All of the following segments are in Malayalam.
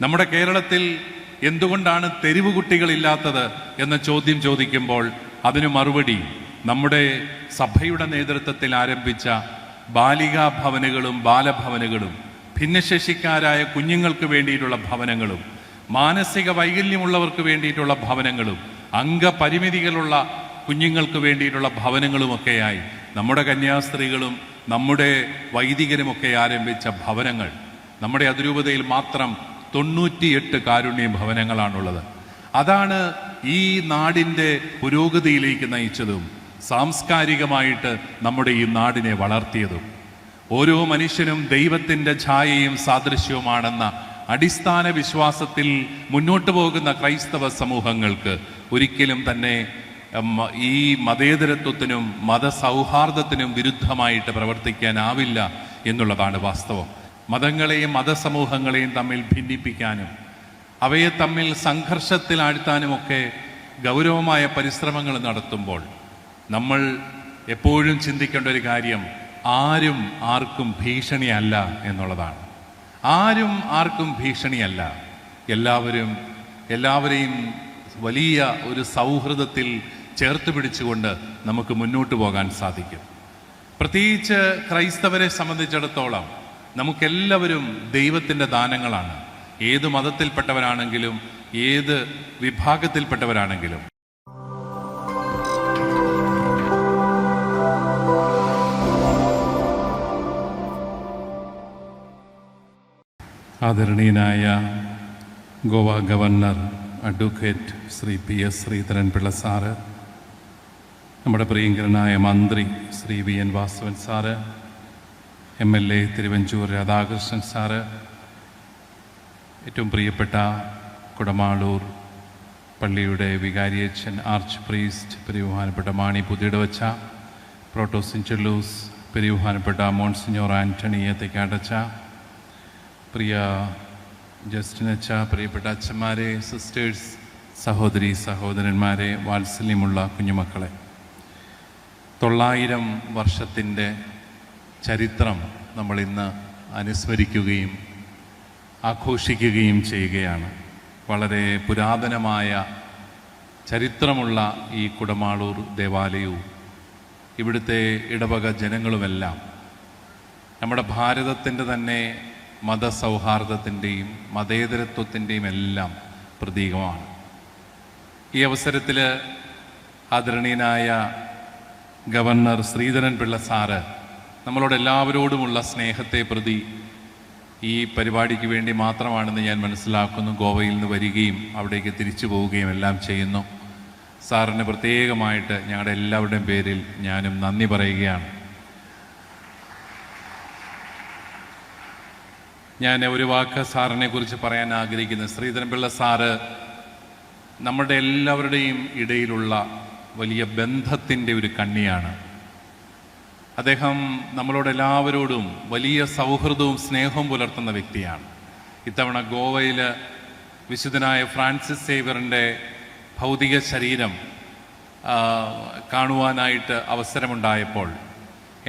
നമ്മുടെ കേരളത്തിൽ എന്തുകൊണ്ടാണ് തെരുവ് കുട്ടികളില്ലാത്തത് എന്ന ചോദ്യം ചോദിക്കുമ്പോൾ അതിന് മറുപടി നമ്മുടെ സഭയുടെ നേതൃത്വത്തിൽ ആരംഭിച്ച ബാലികാ ഭവനുകളും ബാലഭവനുകളും, ഭിന്നശേഷിക്കാരായ കുഞ്ഞുങ്ങൾക്ക് വേണ്ടിയിട്ടുള്ള ഭവനങ്ങളും, മാനസിക വൈകല്യമുള്ളവർക്ക് വേണ്ടിയിട്ടുള്ള ഭവനങ്ങളും, അംഗപരിമിതികളുള്ള കുഞ്ഞുങ്ങൾക്ക് വേണ്ടിയിട്ടുള്ള ഭവനങ്ങളുമൊക്കെയായി നമ്മുടെ കന്യാസ്ത്രീകളും നമ്മുടെ വൈദികരുമൊക്കെ ആരംഭിച്ച ഭവനങ്ങൾ. നമ്മുടെ അതിരൂപതയിൽ മാത്രം 98 കാരുണ്യ ഭവനങ്ങളാണുള്ളത്. അതാണ് ഈ നാടിൻ്റെ പുരോഗതിയിലേക്ക് നയിച്ചതും സാംസ്കാരികമായിട്ട് നമ്മുടെ ഈ നാടിനെ വളർത്തിയതും. ഓരോ മനുഷ്യനും ദൈവത്തിൻ്റെ ഛായയും സാദൃശ്യവുമാണെന്ന അടിസ്ഥാന വിശ്വാസത്തിൽ മുന്നോട്ട് പോകുന്ന ക്രൈസ്തവ സമൂഹങ്ങൾക്ക് ഒരിക്കലും തന്നെ ഈ മതേതരത്വത്തിനും മതസൗഹാർദ്ദത്തിനും വിരുദ്ധമായിട്ട് പ്രവർത്തിക്കാനാവില്ല എന്നുള്ളതാണ് വാസ്തവം. മതങ്ങളെയും മതസമൂഹങ്ങളെയും തമ്മിൽ ഭിന്നിപ്പിക്കാനും അവയെ തമ്മിൽ സംഘർഷത്തിലാഴ്ത്താനുമൊക്കെ ഗൗരവമായ പരിശ്രമങ്ങൾ നടത്തുമ്പോൾ നമ്മൾ എപ്പോഴും ചിന്തിക്കേണ്ട ഒരു കാര്യം, ആരും ആർക്കും ഭീഷണിയല്ല എന്നുള്ളതാണ്. ആരും ആർക്കും ഭീഷണിയല്ല. എല്ലാവരെയും വലിയ ഒരു സൗഹൃദത്തിൽ ചേർത്ത് പിടിച്ചുകൊണ്ട് നമുക്ക് മുന്നോട്ട് പോകാൻ സാധിക്കും. പ്രത്യേകിച്ച് ക്രൈസ്തവരെ സംബന്ധിച്ചിടത്തോളം നമുക്കെല്ലാവരും ദൈവത്തിൻ്റെ ദാനങ്ങളാണ്. ഏത് മതത്തിൽപ്പെട്ടവരാണെങ്കിലും ഏത് വിഭാഗത്തിൽപ്പെട്ടവരാണെങ്കിലും. ആദരണീയനായ Goa governor advocate Shri PS Sreedharan Pillai sir, നമ്മുടെ പ്രിയങ്കരനായ മന്ത്രി Shri VN Vasavan sir, MLA Thiruvanchoor Radhakrishnan sir, ഏറ്റവും പ്രിയപ്പെട്ട കുടമാളൂർ പള്ളിയുടെ വികാരിയച്ഛൻ ആർച്ച് പ്രീസ്റ്റ് പെരിയുഹാനപ്പെട്ട മാണി പുതിയിടവച്ച, പ്രോട്ടോസിൻചെല്ലൂസ് പെരിയുഹാനപ്പെട്ട മോൺസിഞ്ഞോർ ആൻ്റണി ഏത്തക്കാടച്ച, പ്രിയ ജസ്റ്റിനച്ച, പ്രിയപ്പെട്ട അച്ഛന്മാരെ, സിസ്റ്റേഴ്സ്, സഹോദരി സഹോദരന്മാരെ, വാത്സല്യമുള്ള കുഞ്ഞുമക്കളെ, 900 വർഷത്തിൻ്റെ ചരിത്രം നമ്മളിന്ന് അനുസ്മരിക്കുകയും ആഘോഷിക്കുകയും ചെയ്യുകയാണ്. വളരെ പുരാതനമായ ചരിത്രമുള്ള ഈ കുടമാളൂർ ദേവാലയവും ഇവിടുത്തെ ഇടവക ജനങ്ങളുമെല്ലാം നമ്മുടെ ഭാരതത്തിൻ്റെ തന്നെ മതസൗഹാർദ്ദത്തിൻ്റെയും മതേതരത്വത്തിൻ്റെയും എല്ലാം പ്രതീകമാണ്. ഈ അവസരത്തിൽ ആദരണീയനായ ഗവർണർ ശ്രീധരൻപിള്ള സാറ് നമ്മളോട് എല്ലാവരോടുമുള്ള സ്നേഹത്തെ പ്രതി ഈ പരിപാടിക്ക് വേണ്ടി മാത്രമാണെന്ന് ഞാൻ മനസ്സിലാക്കുന്നു. ഗോവയിൽ നിന്ന് വരികയും അവിടേക്ക് തിരിച്ചു പോവുകയും എല്ലാം ചെയ്യുന്നു. സാറിന് പ്രത്യേകമായിട്ട് ഞങ്ങളുടെ എല്ലാവരുടെയും പേരിൽ ഞാനും നന്ദി പറയുകയാണ്. ഞാൻ ഒരു വാക്ക് സാറിനെ കുറിച്ച് പറയാൻ ആഗ്രഹിക്കുന്നത്, ശ്രീധരൻപിള്ള സാറ് നമ്മുടെ എല്ലാവരുടെയും ഇടയിലുള്ള വലിയ ബന്ധത്തിൻ്റെ ഒരു കണ്ണിയാണ്. അദ്ദേഹം നമ്മളോടെല്ലാവരോടും വലിയ സൗഹൃദവും സ്നേഹവും പുലർത്തുന്ന വ്യക്തിയാണ്. ഇത്തവണ ഗോവയിൽ വിശുദ്ധനായ ഫ്രാൻസിസ് സേവ്യറിൻ്റെ ഭൗതിക ശരീരം കാണുവാനായിട്ട് അവസരമുണ്ടായപ്പോൾ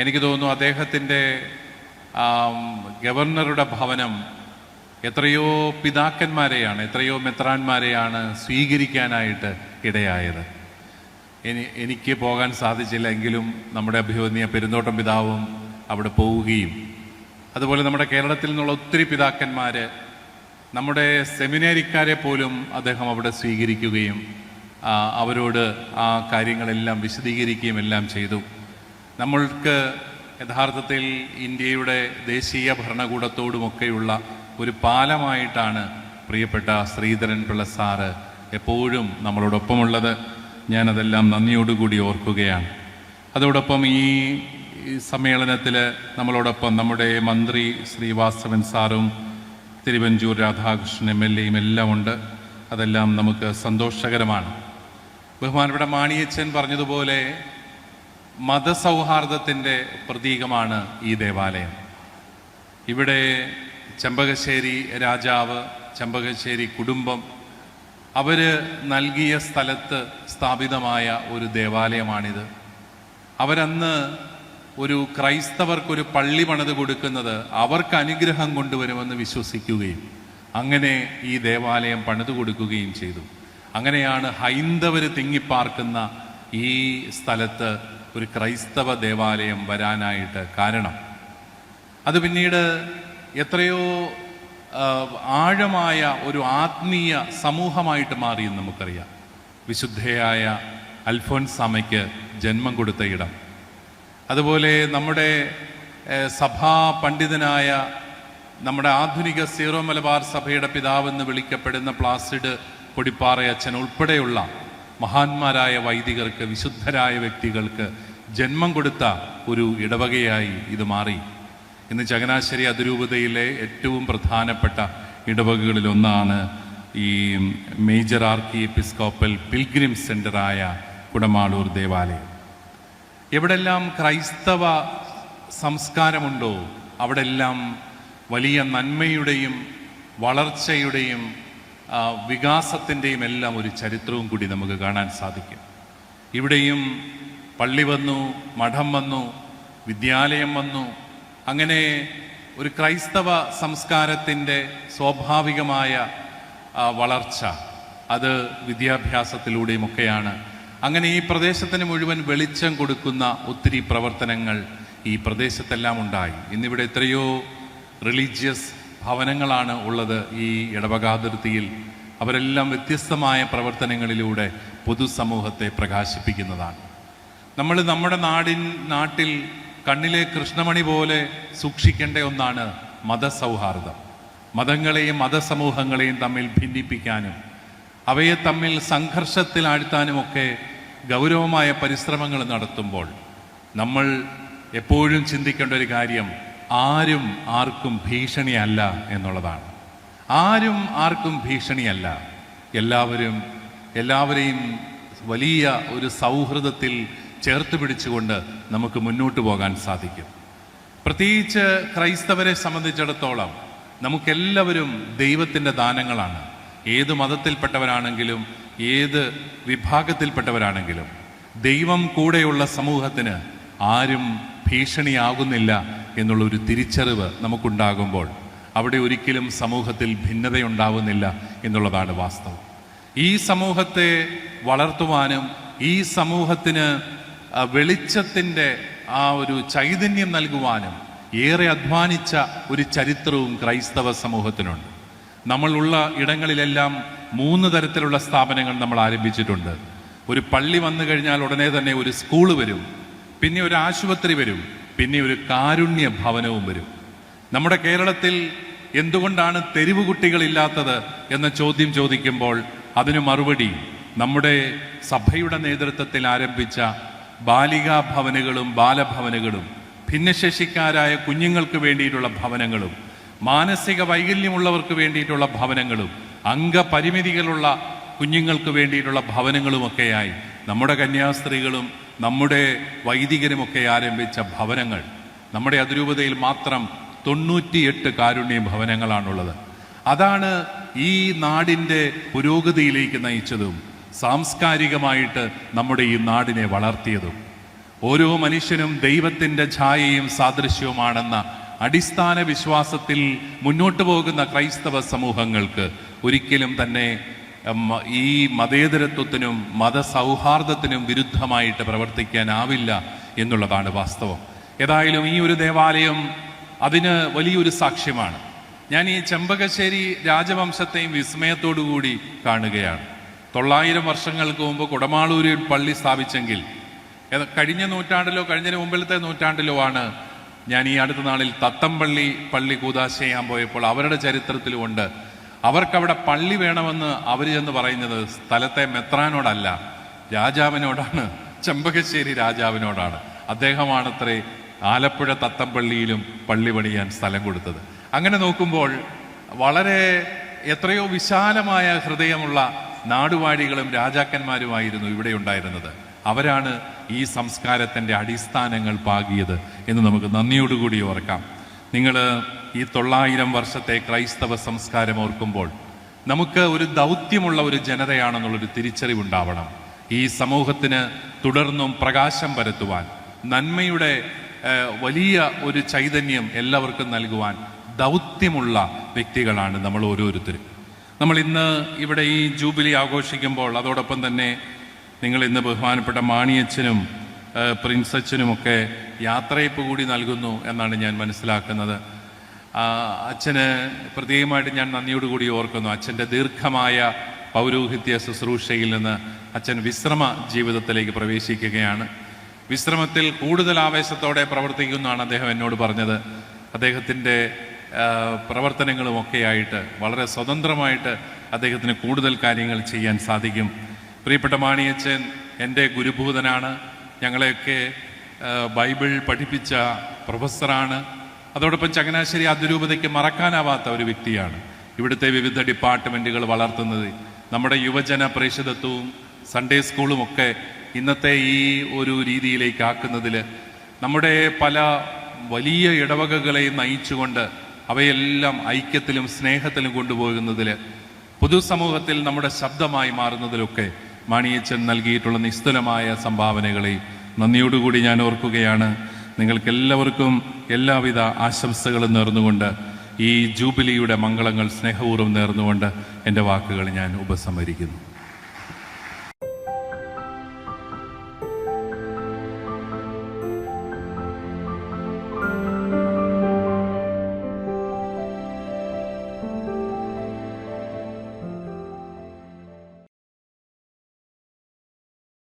എനിക്ക് തോന്നുന്നു അദ്ദേഹത്തിൻ്റെ ഗവർണറുടെ ഭവനം എത്രയോ പിതാക്കന്മാരെയാണ്, എത്രയോ മെത്രാന്മാരെയാണ് സ്വീകരിക്കാനായിട്ട് ഇടയായത്. എനിക്ക് പോകാൻ സാധിച്ചില്ല, എങ്കിലും നമ്മുടെ അഭിവന്യ പെരുന്തോട്ടം പിതാവും അവിടെ പോവുകയും അതുപോലെ നമ്മുടെ കേരളത്തിൽ നിന്നുള്ള ഒത്തിരി പിതാക്കന്മാർ, നമ്മുടെ സെമിനാരിക്കാരെ പോലും അദ്ദേഹം അവിടെ സ്വീകരിക്കുകയും അവരോട് ആ കാര്യങ്ങളെല്ലാം വിശദീകരിക്കുകയും എല്ലാം ചെയ്തു. നമ്മൾക്ക് യഥാർത്ഥത്തിൽ ഇന്ത്യയുടെ ദേശീയ ഭരണകൂടത്തോടുമൊക്കെയുള്ള ഒരു പാലമായിട്ടാണ് പ്രിയപ്പെട്ട ശ്രീധരൻപിള്ള സാറ് എപ്പോഴും നമ്മളോടൊപ്പമുള്ളത്. ഞാനതെല്ലാം നന്ദിയോടുകൂടി ഓർക്കുകയാണ്. അതോടൊപ്പം ഈ സമ്മേളനത്തിൽ നമ്മളോടൊപ്പം നമ്മുടെ മന്ത്രി ശ്രീ വാസവൻ സാറും തിരുവഞ്ചൂർ രാധാകൃഷ്ണൻ MLAയും എല്ലാം ഉണ്ട്. അതെല്ലാം നമുക്ക് സന്തോഷകരമാണ്. ബഹുമാനപ്പെട്ട മാണിയച്ചൻ പറഞ്ഞതുപോലെ മതസൗഹാർദ്ദത്തിൻ്റെ പ്രതീകമാണ് ഈ ദേവാലയം. ഇവിടെ ചെമ്പകശ്ശേരി രാജാവ്, ചെമ്പകശ്ശേരി കുടുംബം അവർ നൽകിയ സ്ഥലത്ത് സ്ഥാപിതമായ ഒരു ദേവാലയമാണിത്. അവരന്ന് ഒരു ക്രൈസ്തവർക്കൊരു പള്ളി പണിത് കൊടുക്കുന്നത് അവർക്ക് അനുഗ്രഹം കൊണ്ടുവരുമെന്ന് വിശ്വസിക്കുകയും അങ്ങനെ ഈ ദേവാലയം പണിതു കൊടുക്കുകയും ചെയ്തു. അങ്ങനെയാണ് ഹൈന്ദവർ തിങ്ങിപ്പാർക്കുന്ന ഈ സ്ഥലത്ത് ഒരു ക്രൈസ്തവ ദേവാലയം വരാനായിട്ട് കാരണം. അത് പിന്നീട് എത്രയോ ആഴമായ ഒരു ആത്മീയ സമൂഹമായിട്ട് മാറിയെന്ന് നമുക്കറിയാം. വിശുദ്ധയായ അൽഫോൻസാമയ്ക്ക് ജന്മം കൊടുത്ത ഇടം, അതുപോലെ നമ്മുടെ സഭാ പണ്ഡിതനായ നമ്മുടെ ആധുനിക സീറോ മലബാർ സഭയുടെ പിതാവെന്ന് വിളിക്കപ്പെടുന്ന പ്ലാസിഡ് കൊടിപ്പാറ അച്ഛൻ ഉൾപ്പെടെയുള്ള മഹാന്മാരായ വൈദികർക്ക്, വിശുദ്ധരായ വ്യക്തികൾക്ക് ജന്മം കൊടുത്ത ഒരു ഇടവകയായി ഇത് മാറി. ഇന്ന് ചങ്ങനാശ്ശേരി അതിരൂപതയിലെ ഏറ്റവും പ്രധാനപ്പെട്ട ഇടവകകളിലൊന്നാണ് ഈ മേജർ ആർക്കി എപ്പിസ്കോപ്പൽ പിൽഗ്രിം സെൻ്ററായ കുടമാളൂർ ദേവാലയം. എവിടെല്ലാം ക്രൈസ്തവ സംസ്കാരമുണ്ടോ അവിടെല്ലാം വലിയ നന്മയുടെയും വളർച്ചയുടെയും വികാസത്തിൻ്റെയും എല്ലാം ഒരു ചരിത്രവും കൂടി നമുക്ക് കാണാൻ സാധിക്കും. ഇവിടെയും പള്ളി വന്നു, മഠം വന്നു, വിദ്യാലയം വന്നു. അങ്ങനെ ഒരു ക്രൈസ്തവ സംസ്കാരത്തിൻ്റെ സ്വാഭാവികമായ വളർച്ച അത് വിദ്യാഭ്യാസത്തിലൂടെയുമൊക്കെയാണ്. അങ്ങനെ ഈ പ്രദേശത്തിന് മുഴുവൻ വെളിച്ചം കൊടുക്കുന്ന ഒത്തിരി പ്രവർത്തനങ്ങൾ ഈ പ്രദേശത്തെല്ലാം ഉണ്ടായി. ഇന്നിവിടെ എത്രയോ റിലീജിയസ് ഭവനങ്ങളാണ് ഉള്ളത് ഈ ഇടവകാതിർത്തിയിൽ. അവരെല്ലാം വ്യത്യസ്തമായ പ്രവർത്തനങ്ങളിലൂടെ പൊതുസമൂഹത്തെ പ്രകാശിപ്പിക്കുന്നതാണ്. നമ്മൾ നമ്മുടെ നാട്ടിൽ കണ്ണിലെ കൃഷ്ണമണി പോലെ സൂക്ഷിക്കേണ്ട ഒന്നാണ് മതസൗഹാർദ്ദം. മതങ്ങളെയും മതസമൂഹങ്ങളെയും തമ്മിൽ ഭിന്നിപ്പിക്കാനും അവയെ തമ്മിൽ സംഘർഷത്തിലാഴ്ത്താനുമൊക്കെ ഗൗരവമായ പരിശ്രമങ്ങൾ നടത്തുമ്പോൾ നമ്മൾ എപ്പോഴും ചിന്തിക്കേണ്ട ഒരു കാര്യം ആരും ആർക്കും ഭീഷണിയല്ല എന്നുള്ളതാണ്. ആരും ആർക്കും ഭീഷണിയല്ല. എല്ലാവരെയും വലിയ ഒരു സൗഹൃദത്തിൽ ചേർത്ത് പിടിച്ചുകൊണ്ട് നമുക്ക് മുന്നോട്ട് പോകാൻ സാധിക്കും. പ്രത്യേകിച്ച് ക്രൈസ്തവരെ സംബന്ധിച്ചിടത്തോളം നമുക്കെല്ലാവരും ദൈവത്തിൻ്റെ ദാനങ്ങളാണ്. ഏത് മതത്തിൽപ്പെട്ടവരാണെങ്കിലും ഏത് വിഭാഗത്തിൽപ്പെട്ടവരാണെങ്കിലും ദൈവം കൂടെയുള്ള സമൂഹത്തിന് ആരും ഭീഷണിയാകുന്നില്ല എന്നുള്ളൊരു തിരിച്ചറിവ് നമുക്കുണ്ടാകുമ്പോൾ അവിടെ ഒരിക്കലും സമൂഹത്തിൽ ഭിന്നതയുണ്ടാവുന്നില്ല എന്നുള്ളതാണ് വാസ്തവം. ഈ സമൂഹത്തെ വളർത്തുവാനും ഈ സമൂഹത്തിന് വെളിച്ചത്തിൻ്റെ ആ ഒരു ചൈതന്യം നൽകുവാനും ഏറെ അധ്വാനിച്ച ഒരു ചരിത്രവും ക്രൈസ്തവ സമൂഹത്തിനുണ്ട്. നമ്മളുള്ള ഇടങ്ങളിലെല്ലാം 3 തരത്തിലുള്ള സ്ഥാപനങ്ങൾ നമ്മൾ ആരംഭിച്ചിട്ടുണ്ട്. ഒരു പള്ളി വന്നു കഴിഞ്ഞാൽ ഉടനെ തന്നെ ഒരു സ്കൂള് വരും, പിന്നെ ഒരു ആശുപത്രി വരും, പിന്നെ ഒരു കാരുണ്യ ഭവനവും വരും. നമ്മുടെ കേരളത്തിൽ എന്തുകൊണ്ടാണ് തെരുവ് കുട്ടികളില്ലാത്തത് എന്ന ചോദ്യം ചോദിക്കുമ്പോൾ അതിന് മറുപടി നമ്മുടെ സഭയുടെ നേതൃത്വത്തിൽ ആരംഭിച്ച ബാലികാ ഭവനുകളും ബാലഭവനുകളും ഭിന്നശേഷിക്കാരായ കുഞ്ഞുങ്ങൾക്ക് വേണ്ടിയിട്ടുള്ള ഭവനങ്ങളും മാനസിക വൈകല്യമുള്ളവർക്ക് വേണ്ടിയിട്ടുള്ള ഭവനങ്ങളും അംഗപരിമിതികളുള്ള കുഞ്ഞുങ്ങൾക്ക് വേണ്ടിയിട്ടുള്ള ഭവനങ്ങളുമൊക്കെയായി നമ്മുടെ കന്യാസ്ത്രീകളും നമ്മുടെ വൈദികരുമൊക്കെ ആരംഭിച്ച ഭവനങ്ങൾ. നമ്മുടെ അതിരൂപതയിൽ മാത്രം 98 കാരുണ്യ ഭവനങ്ങളാണുള്ളത്. അതാണ് ഈ നാടിൻ്റെ പുരോഗതിയിലേക്ക് നയിച്ചതും സാംസ്കാരികമായിട്ട് നമ്മുടെ ഈ നാടിനെ വളർത്തിയതും. ഓരോ മനുഷ്യനും ദൈവത്തിൻ്റെ ഛായയും സാദൃശ്യവുമാണെന്ന അടിസ്ഥാന വിശ്വാസത്തിൽ മുന്നോട്ട് പോകുന്ന ക്രൈസ്തവ സമൂഹങ്ങൾക്ക് ഒരിക്കലും തന്നെ ഈ മതേതരത്വത്തിനും മതസൗഹാർദ്ദത്തിനും വിരുദ്ധമായിട്ട് പ്രവർത്തിക്കാനാവില്ല എന്നുള്ളതാണ് വാസ്തവം. ഏതായാലും ഈ ഒരു ദേവാലയം അതിന് വലിയൊരു സാക്ഷ്യമാണ്. ഞാൻ ഈ ചെമ്പകശ്ശേരി രാജവംശത്തെയും വിസ്മയത്തോടുകൂടി കാണുകയാണ്. 900 വർഷങ്ങൾക്ക് മുമ്പ് കുടമാളൂരിൽ പള്ളി സ്ഥാപിച്ചെങ്കിൽ കഴിഞ്ഞ നൂറ്റാണ്ടിലോ കഴിഞ്ഞ മുമ്പിലത്തെ നൂറ്റാണ്ടിലോ ആണ് ഞാൻ ഈ അടുത്ത നാളിൽ തത്തമ്പള്ളി പള്ളി കൂദാശ ചെയ്യാൻ പോയപ്പോൾ അവരുടെ ചരിത്രത്തിലുമുണ്ട്. അവർക്കവിടെ പള്ളി വേണമെന്ന് അവർ ചെന്ന് പറയുന്നത് സ്ഥലത്തെ മെത്രാനോടല്ല, രാജാവിനോടാണ്, ചെമ്പകശ്ശേരി രാജാവിനോടാണ്. അദ്ദേഹമാണത്രേ ആലപ്പുഴ തത്തമ്പള്ളിയിലും പള്ളി പണിയാൻ സ്ഥലം കൊടുത്തത്. അങ്ങനെ നോക്കുമ്പോൾ വളരെ എത്രയോ വിശാലമായ ഹൃദയമുള്ള നാടുവാഴികളും രാജാക്കന്മാരുമായിരുന്നു ഇവിടെ ഉണ്ടായിരുന്നത്. അവരാണ് ഈ സംസ്കാരത്തിൻ്റെ അടിസ്ഥാനങ്ങൾ പാകിയത് എന്ന് നമുക്ക് നന്ദിയോടുകൂടി ഓർക്കാം. നിങ്ങൾ ഈ 900 വർഷത്തെ ക്രൈസ്തവ സംസ്കാരം ഓർക്കുമ്പോൾ നമുക്ക് ഒരു ദൗത്യമുള്ള ഒരു ജനതയാണെന്നുള്ളൊരു തിരിച്ചറിവുണ്ടാവണം. ഈ സമൂഹത്തിന് തുടർന്നും പ്രകാശം പരത്തുവാൻ, നന്മയുടെ വലിയ ഒരു ചൈതന്യം എല്ലാവർക്കും നൽകുവാൻ, ദൗത്യമുള്ള വ്യക്തികളാണ് നമ്മൾ ഓരോരുത്തരും. നമ്മൾ ഇന്ന് ഇവിടെ ഈ ജൂബിലി ആഘോഷിക്കുമ്പോൾ അതോടൊപ്പം തന്നെ നിങ്ങൾ ഇന്ന് ബഹുമാനപ്പെട്ട മാണിയച്ഛനും പ്രിൻസച്ഛനുമൊക്കെ യാത്രയപ്പ് കൂടി നൽകുന്നു എന്നാണ് ഞാൻ മനസ്സിലാക്കുന്നത്. അച്ഛന് പ്രത്യേകമായിട്ട് ഞാൻ നന്ദിയോടുകൂടി ഓർക്കുന്നു. അച്ഛൻ്റെ ദീർഘമായ പൗരോഹിത്യ ശുശ്രൂഷയിൽ നിന്ന് അച്ഛൻ വിശ്രമ ജീവിതത്തിലേക്ക് പ്രവേശിക്കുകയാണ്. വിശ്രമത്തിൽ കൂടുതൽ ആവേശത്തോടെ പ്രവർത്തിക്കുമെന്നാണ് അദ്ദേഹം എന്നോട് പറഞ്ഞത്. അദ്ദേഹത്തിൻ്റെ പ്രവർത്തനങ്ങളുമൊക്കെയായിട്ട് വളരെ സ്വതന്ത്രമായിട്ട് അദ്ദേഹത്തിന് കൂടുതൽ കാര്യങ്ങൾ ചെയ്യാൻ സാധിക്കും. പ്രിയപ്പെട്ട മാണിയച്ഛൻ എൻ്റെ ഗുരുഭൂതനാണ്. ഞങ്ങളെയൊക്കെ ബൈബിൾ പഠിപ്പിച്ച പ്രൊഫസറാണ്. അതോടൊപ്പം ചങ്ങനാശ്ശേരി അതിരൂപതയ്ക്ക് മറക്കാനാവാത്ത ഒരു വ്യക്തിയാണ്. ഇവിടുത്തെ വിവിധ ഡിപ്പാർട്ട്മെൻറ്റുകൾ വളർത്തുന്നത്, നമ്മുടെ യുവജന പരിഷദത്വവും സൺഡേ സ്കൂളും ഒക്കെ ഇന്നത്തെ ഈ ഒരു രീതിയിലേക്ക് ആക്കുന്നതിൽ, നമ്മുടെ പല വലിയ ഇടവകകളെയും നയിച്ചുകൊണ്ട് അവയെല്ലാം ഐക്യത്തിലും സ്നേഹത്തിലും കൊണ്ടുപോകുന്നതിൽ, പൊതുസമൂഹത്തിൽ നമ്മുടെ ശബ്ദമായി മാറുന്നതിലൊക്കെ മാണിയച്ഛൻ നൽകിയിട്ടുള്ള നിസ്തുലമായ സംഭാവനകളെയും നന്ദിയോടുകൂടി ഞാൻ ഓർക്കുകയാണ്. നിങ്ങൾക്കെല്ലാവർക്കും എല്ലാവിധ ആശംസകളും നേർന്നുകൊണ്ട് ഈ ജൂബിലിയുടെ മംഗളങ്ങൾ സ്നേഹപൂർവ്വം നേർന്നുകൊണ്ട് എൻ്റെ വാക്കുകൾ ഞാൻ ഉപസംഹരിക്കുന്നു.